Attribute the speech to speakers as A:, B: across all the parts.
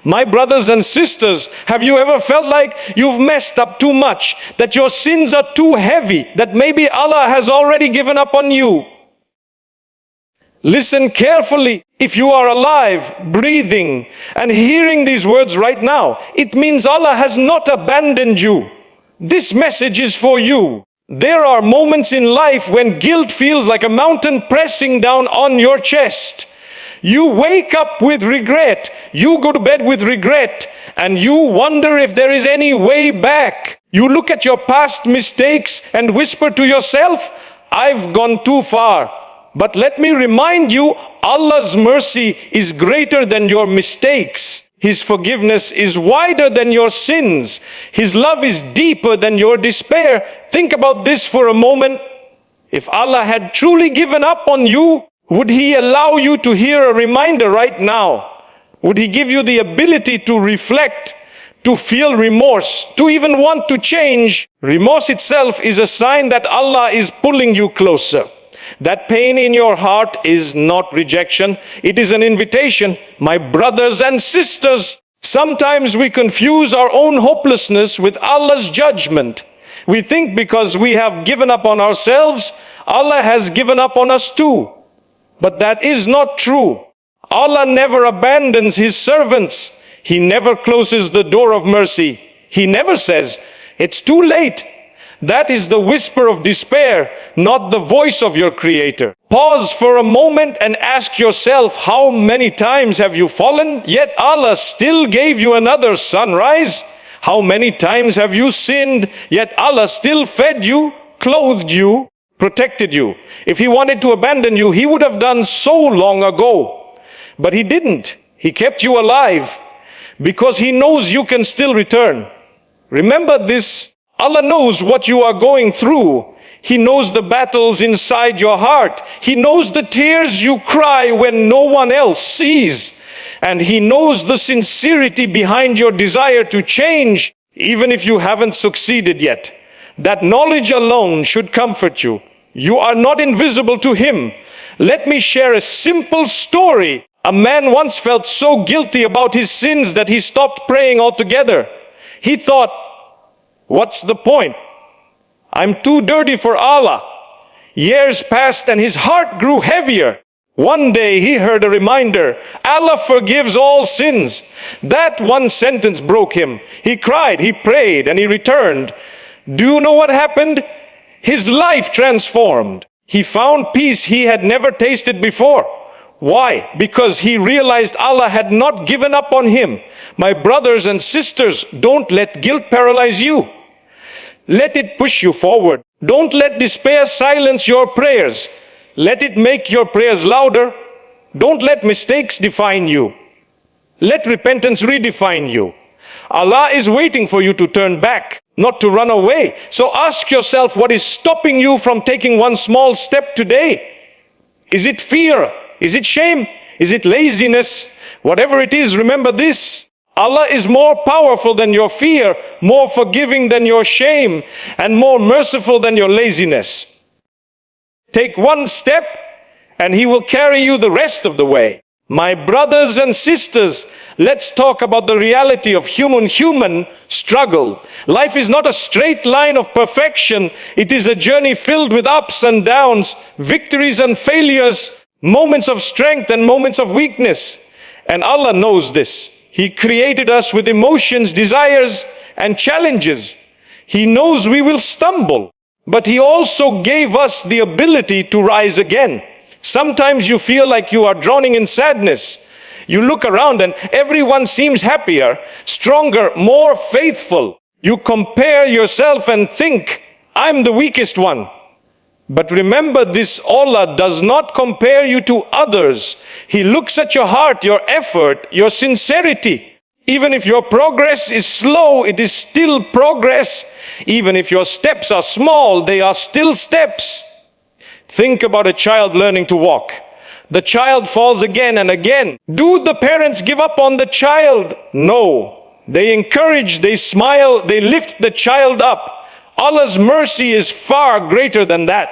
A: My brothers and sisters, have you ever felt like you've messed up too much, that your sins are too heavy, that maybe Allah has already given up on you? Listen carefully. If you are alive, breathing, and hearing these words right now, it means Allah has not abandoned you. This message is for you. There are moments in life when guilt feels like a mountain pressing down on your chest. You wake up with regret, you go to bed with regret, and you wonder if there is any way back. You look at your past mistakes and whisper to yourself, I've gone too far. But let me remind you, Allah's mercy is greater than your mistakes. His forgiveness is wider than your sins. His love is deeper than your despair. Think about this for a moment. If Allah had truly given up on you, would He allow you to hear a reminder right now? Would He give you the ability to reflect, to feel remorse, to even want to change? Remorse itself is a sign that Allah is pulling you closer. That pain in your heart is not rejection. It is an invitation. My brothers and sisters, sometimes we confuse our own hopelessness with Allah's judgment. We think because we have given up on ourselves, Allah has given up on us too. But that is not true. Allah never abandons His servants. He never closes the door of mercy. He never says, it's too late. That is the whisper of despair, not the voice of your Creator. Pause for a moment and ask yourself, how many times have you fallen, yet Allah still gave you another sunrise? How many times have you sinned, yet Allah still fed you, clothed you, protected you? If He wanted to abandon you, He would have done so long ago. But He didn't. He kept you alive because He knows you can still return. Remember this. Allah knows what you are going through. He knows the battles inside your heart. He knows the tears you cry when no one else sees. And He knows the sincerity behind your desire to change, even if you haven't succeeded yet. That knowledge alone should comfort you. You are not invisible to Him. Let me share a simple story. A man once felt so guilty about his sins that he stopped praying altogether. He thought, what's the point? I'm too dirty for Allah. Years passed and his heart grew heavier. One day he heard a reminder, Allah forgives all sins. That one sentence broke him. He cried, he prayed, and he returned. Do you know what happened? His life transformed. He found peace he had never tasted before. Why? Because he realized Allah had not given up on him. My brothers and sisters, don't let guilt paralyze you. Let it push you forward. Don't let despair silence your prayers. Let it make your prayers louder. Don't let mistakes define you. Let repentance redefine you. Allah is waiting for you to turn back, not to run away. So ask yourself, what is stopping you from taking one small step today? Is it fear? Is it shame? Is it laziness? Whatever it is, remember this. Allah is more powerful than your fear, more forgiving than your shame, and more merciful than your laziness. Take one step, and He will carry you the rest of the way. My brothers and sisters, let's talk about the reality of human struggle. Life is not a straight line of perfection. It is a journey filled with ups and downs, victories and failures, moments of strength and moments of weakness. And Allah knows this. He created us with emotions, desires, and challenges. He knows we will stumble, but He also gave us the ability to rise again. Sometimes you feel like you are drowning in sadness. You look around and everyone seems happier, stronger, more faithful. You compare yourself and think, I'm the weakest one. But remember this, Allah does not compare you to others. He looks at your heart, your effort, your sincerity. Even if your progress is slow, it is still progress. Even if your steps are small, they are still steps. Think about a child learning to walk. The child falls again and again. Do the parents give up on the child? No. They encourage, they smile, they lift the child up. Allah's mercy is far greater than that.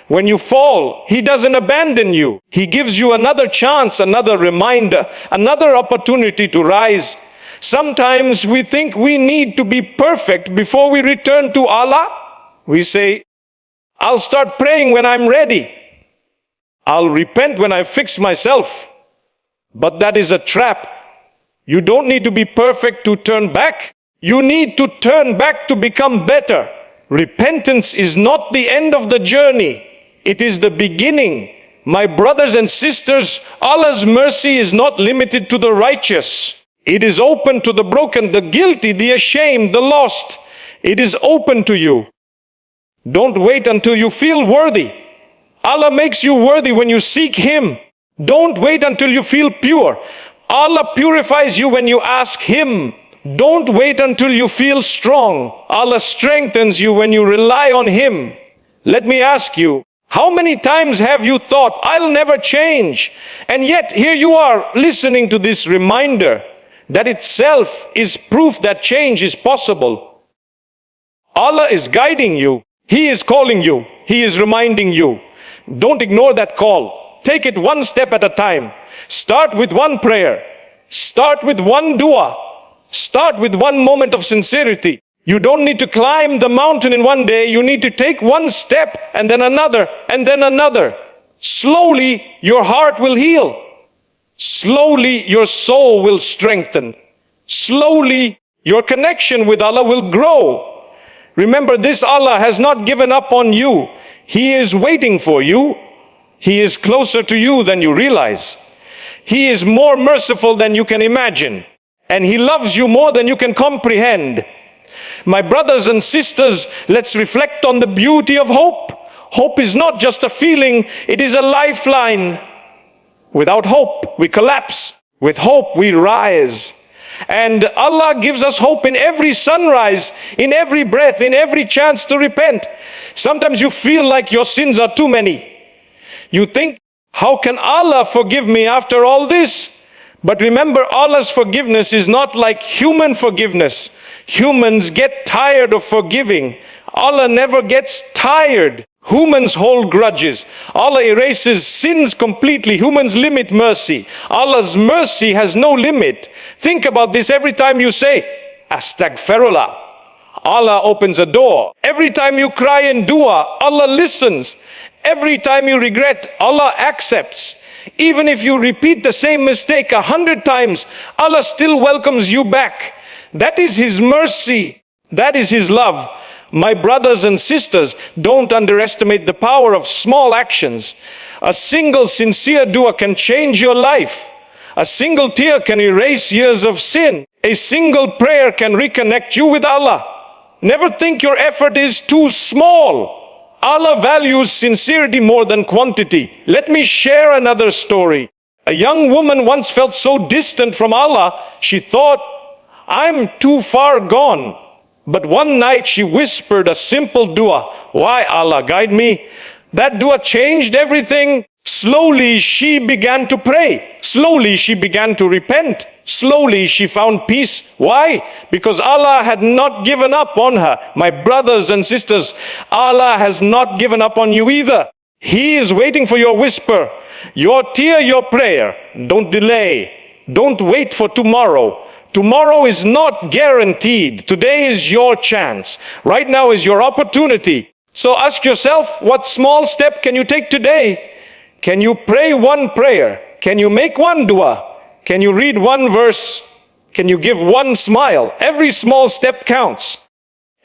A: When you fall, He doesn't abandon you. He gives you another chance, another reminder, another opportunity to rise. Sometimes we think we need to be perfect before we return to Allah. We say, I'll start praying when I'm ready. I'll repent when I fix myself. But that is a trap. You don't need to be perfect to turn back. You need to turn back to become better. Repentance is not the end of the journey. It is the beginning. My brothers and sisters, Allah's mercy is not limited to the righteous. It is open to the broken, the guilty, the ashamed, the lost. It is open to you. Don't wait until you feel worthy. Allah makes you worthy when you seek Him. Don't wait until you feel pure. Allah purifies you when you ask Him. Don't wait until you feel strong. Allah strengthens you when you rely on Him. Let me ask you, how many times have you thought, I'll never change? And yet here you are listening to this reminder that itself is proof that change is possible. Allah is guiding you. He is calling you. He is reminding you. Don't ignore that call. Take it one step at a time. Start with one prayer. Start with one dua. Start with one moment of sincerity. You don't need to climb the mountain in one day. You need to take one step and then another and then another. Slowly, your heart will heal. Slowly, your soul will strengthen. Slowly, your connection with Allah will grow. Remember this, Allah has not given up on you. He is waiting for you. He is closer to you than you realize. He is more merciful than you can imagine. And He loves you more than you can comprehend. My brothers and sisters, let's reflect on the beauty of hope. Hope is not just a feeling, it is a lifeline. Without hope, we collapse. With hope, we rise. And Allah gives us hope in every sunrise, in every breath, in every chance to repent. Sometimes you feel like your sins are too many. You think, how can Allah forgive me after all this? But remember, Allah's forgiveness is not like human forgiveness. Humans get tired of forgiving. Allah never gets tired. Humans hold grudges. Allah erases sins completely. Humans limit mercy. Allah's mercy has no limit. Think about this every time you say, Astaghfirullah. Allah opens a door. Every time you cry in dua, Allah listens. Every time you regret, Allah accepts. Even if you repeat the same mistake 100 times, Allah still welcomes you back. That is His mercy. That is His love. My brothers and sisters, don't underestimate the power of small actions. A single sincere dua can change your life. A single tear can erase years of sin. A single prayer can reconnect you with Allah. Never think your effort is too small. Allah values sincerity more than quantity. Let me share another story. A young woman once felt so distant from Allah, she thought, I'm too far gone. But one night she whispered a simple dua. Why, Allah, guide me? That dua changed everything. Slowly she began to pray. Slowly she began to repent. Slowly she found peace. Why? Because Allah had not given up on her. My brothers and sisters, Allah has not given up on you either. He is waiting for your whisper, your tear, your prayer. Don't delay. Don't wait for tomorrow. Tomorrow is not guaranteed. Today is your chance. Right now is your opportunity. So ask yourself, what small step can you take today? Can you pray one prayer? Can you make one dua? Can you read one verse? Can you give one smile? Every small step counts.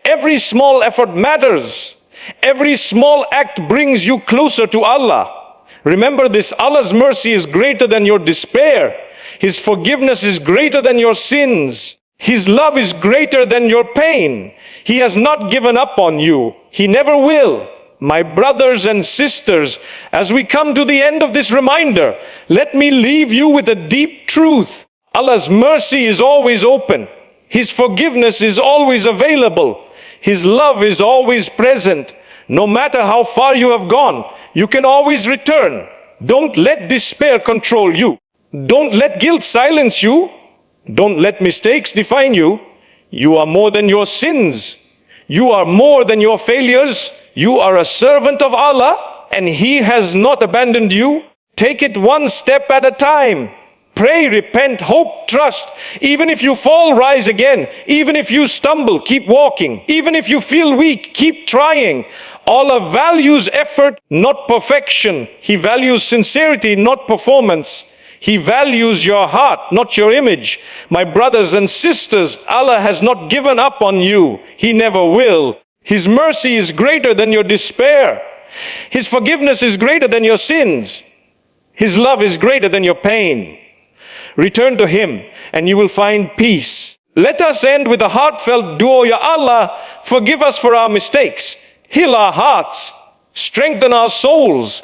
A: Every small effort matters. Every small act brings you closer to Allah. Remember this, Allah's mercy is greater than your despair. His forgiveness is greater than your sins. His love is greater than your pain. He has not given up on you. He never will. My brothers and sisters, as we come to the end of this reminder, let me leave you with a deep truth. Allah's mercy is always open. His forgiveness is always available. His love is always present. No matter how far you have gone, you can always return. Don't let despair control you. Don't let guilt silence you. Don't let mistakes define you. You are more than your sins. You are more than your failures. You are a servant of Allah, and He has not abandoned you. Take it one step at a time. Pray, repent, hope, trust. Even if you fall, rise again. Even if you stumble, keep walking. Even if you feel weak, keep trying. Allah values effort, not perfection. He values sincerity, not performance. He values your heart, not your image. My brothers and sisters, Allah has not given up on you. He never will. His mercy is greater than your despair. His forgiveness is greater than your sins. His love is greater than your pain. Return to Him and you will find peace. Let us end with a heartfelt dua. Ya Allah, forgive us for our mistakes. Heal our hearts. Strengthen our souls.